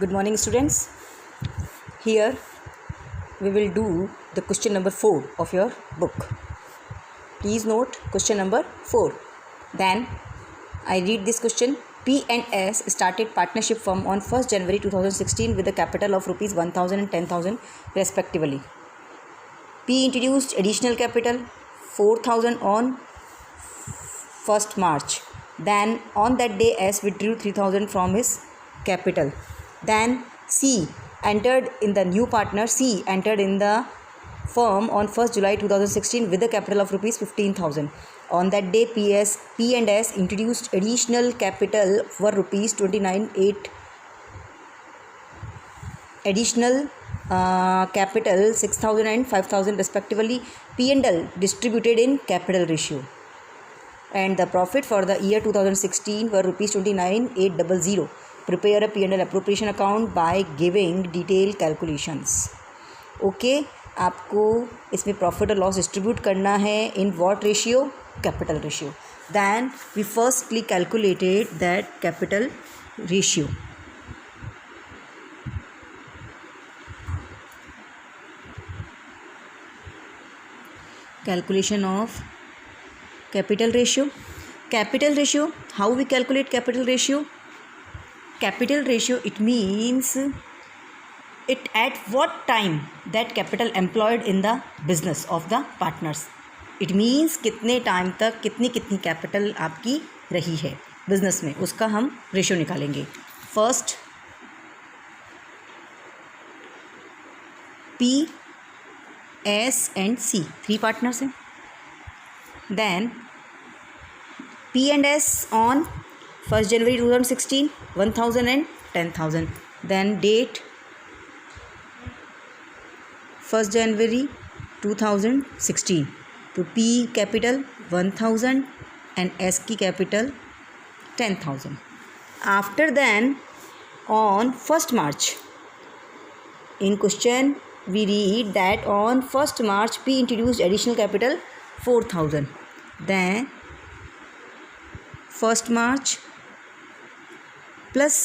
Good morning, students. Here we will do the question number 4 of your book. Please note question number 4. Then I read this question. P and S started partnership firm on 1st January 2016 with a capital of rupees 1000 and 10,000 respectively. P introduced additional capital 4,000 on 1st March. Then on that day S withdrew 3,000 from his capital. Then C entered in the new partner. C entered in the firm on 1st July 2016 with a capital of rupees 15,000. On that day P and S introduced additional capital for rupees 29,800. Additional capital 6,000 and 5,000 respectively. P and L distributed in capital ratio. And the profit for the year 2016 were rupees 29,800. Prepare a P&L appropriation account by giving detailed calculations. Okay, आपको इसमें profit और loss distribute करना है in what ratio? Capital ratio. Then we firstly calculated that capital ratio. Calculation of capital ratio. Capital ratio, how we calculate capital ratio? Capital ratio, it means it at what time that capital employed in the business of the partners. It means कितने time तक कितनी capital आपकी रही है business में, उसका हम ratio निकालेंगे. First P, S and C 3 partners हैं. Then P and S on 1st January 2016 1,000 and 10,000. Then date 1st January 2016. तो P capital 1,000 and S की capital 10,000. After then on 1st March, in question we read that on 1st March P introduced additional capital 4,000. Then 1st March plus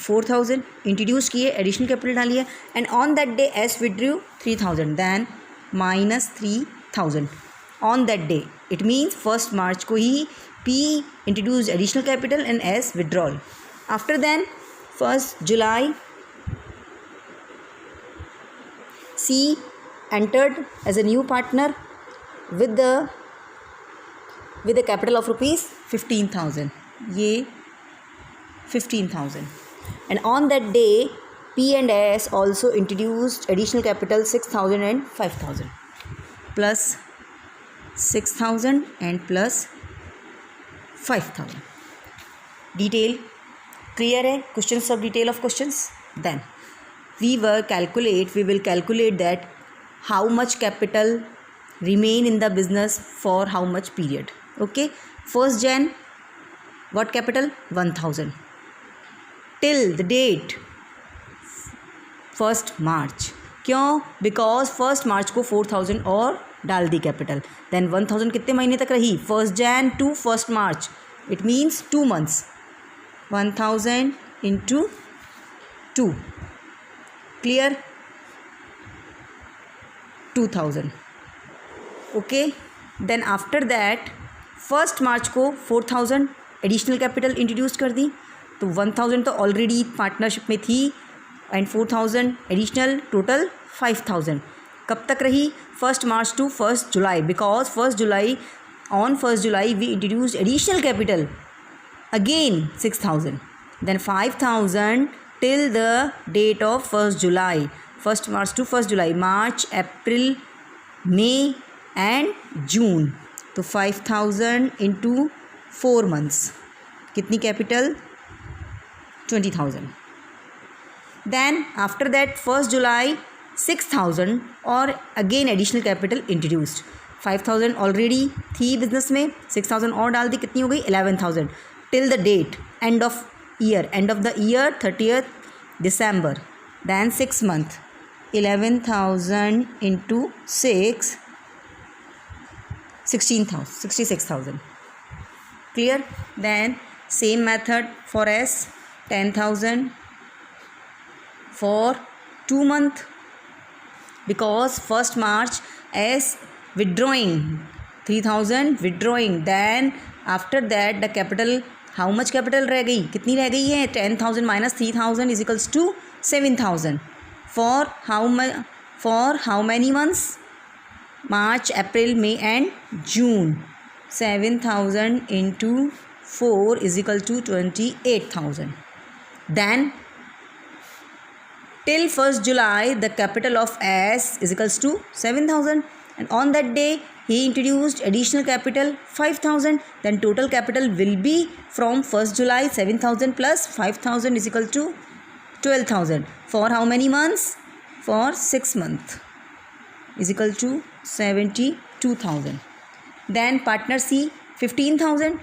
4,000 introduce किए, additional capital डालिए. And on that day S withdrew 3,000. दैन माइनस 3,000 on that day. It means 1st March को ही P introduce additional capital and S withdrawal. After then 1st July C entered as a new partner with a capital of rupees 15,000. ये 15,000. And on that day P and S also introduced additional capital 6,000 and 5,000. Plus 6,000 and plus 5,000. Detail clear है? Questions सब detail of questions. Then we will calculate that how much capital remain in the business for how much period. Okay, 1st Jan what capital? 1,000. Till the date 1st March. क्यों? Because 1st March को 4,000 और डाल दी capital. Then 1,000 कितने महीने तक रही? 1st Jan to 1st March. It means 2 months. 1,000 into 2. Clear? 2,000. Okay. Then after that 1st March को 4,000 additional capital introduce कर दी. तो 1,000 तो ऑलरेडी पार्टनरशिप में थी एंड 4,000 एडिशनल, टोटल 5,000. कब तक रही? 1st March to 1st July. Because 1st July we introduce additional capital again 6,000. Then 5,000 till the date of 1st July. 1st March to 1st July. March, April, May and June. तो 5,000 into 4 months. कितनी capital? 20,000. Then after that 1st July 6,000 और again additional capital introduced. 5,000 already थी business में, 6,000 और डाल दी. कितनी हो गई? 11,000. Till the date end of the year 30th December. Then 6 month. 11,000 into 6, 66,000. Clear? Then same method for S. 10,000 for 2 months, because 1st March as withdrawing 3,000 withdrawing, then after that the capital, how much capital रह गई, कितनी रह गई है, 10,000 minus 3,000 is equals to 7,000 for how many months, March, April, May and June. 7,000 into 4 is equal to 28,000. Then till 1st July the capital of S is equals to 7,000, and on that day he introduced additional capital 5,000. Then total capital will be from 1st July 7,000 plus 5,000 is equal to 12,000 for how many months, for 6 months is equal to 72,000. Then partner C, 15,000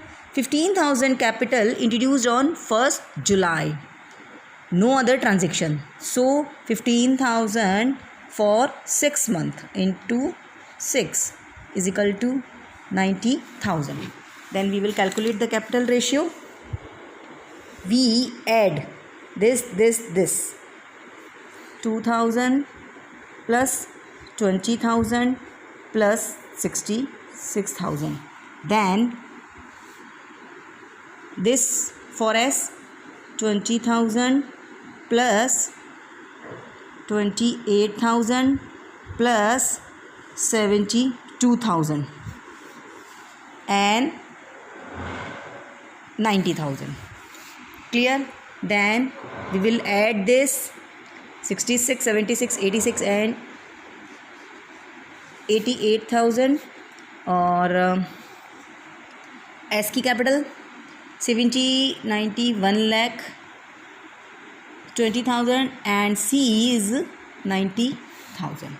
capital introduced on 1st July, no other transaction, so 15,000 for 6 months into 6 is equal to 90,000. Then we will calculate the capital ratio. We add this 2,000 plus 20,000 plus 66,000. Then this for S, 20,000 plus 28,000 plus 72,000 and 90,000. Clear? Then we will add this 66, 76, 86 and 88,000 और S की capital 70, 90, 1 lakh 20,000 and C is 90,000.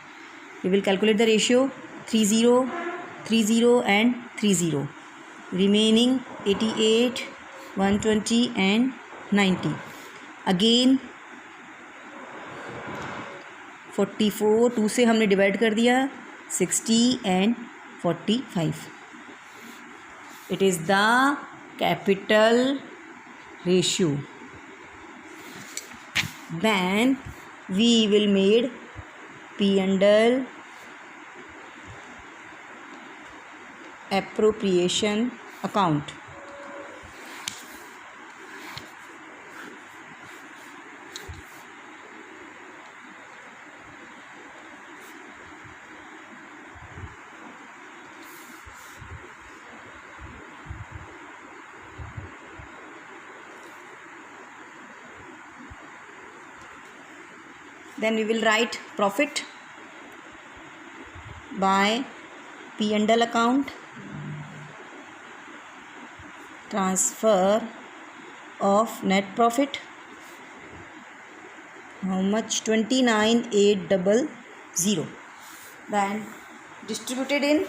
We will calculate the ratio 30, 30 and 30. Remaining 88, 120 and 90. Again 44, 2 से हमने divide कर दिया, 60 and 45. It is the capital ratio. Then we will made P&L appropriation account. Then we will write profit by P&L account, transfer of net profit, how much, 29,800. Then distributed in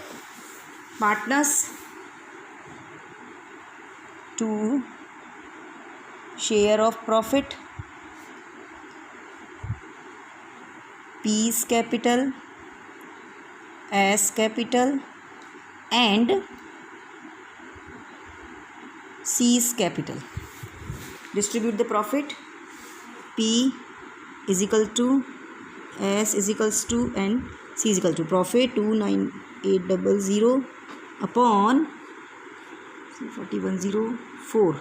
partners to share of profit, P's capital, S capital and C's capital. Distribute the profit. P is equal to S is equals to and C is equal to profit 29,800 upon 104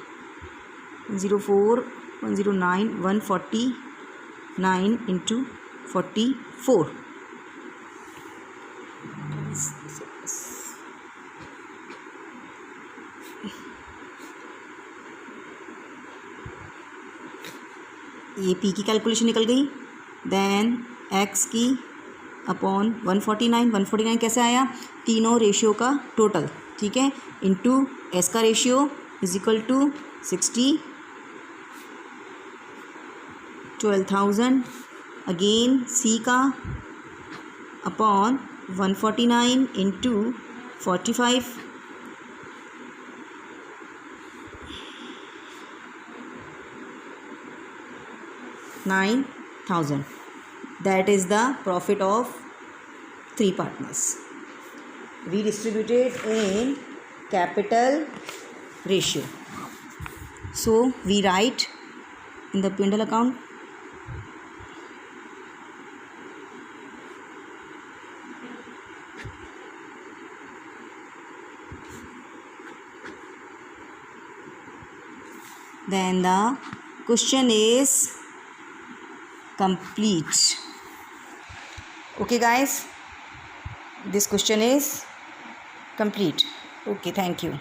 109 149 into 44. ये P की calculation निकल गई. Then X की upon 149 कैसे आया, तीनों ratio का total, ठीक है, इंटू S का ratio is equal to 60 12,000, again C का upon 149 into 45 9,000. That is the profit of 3 partners. Redistributed in capital ratio. So we write in the P&L account. Then the question is complete. Okay guys, this question is complete. Okay, thank you.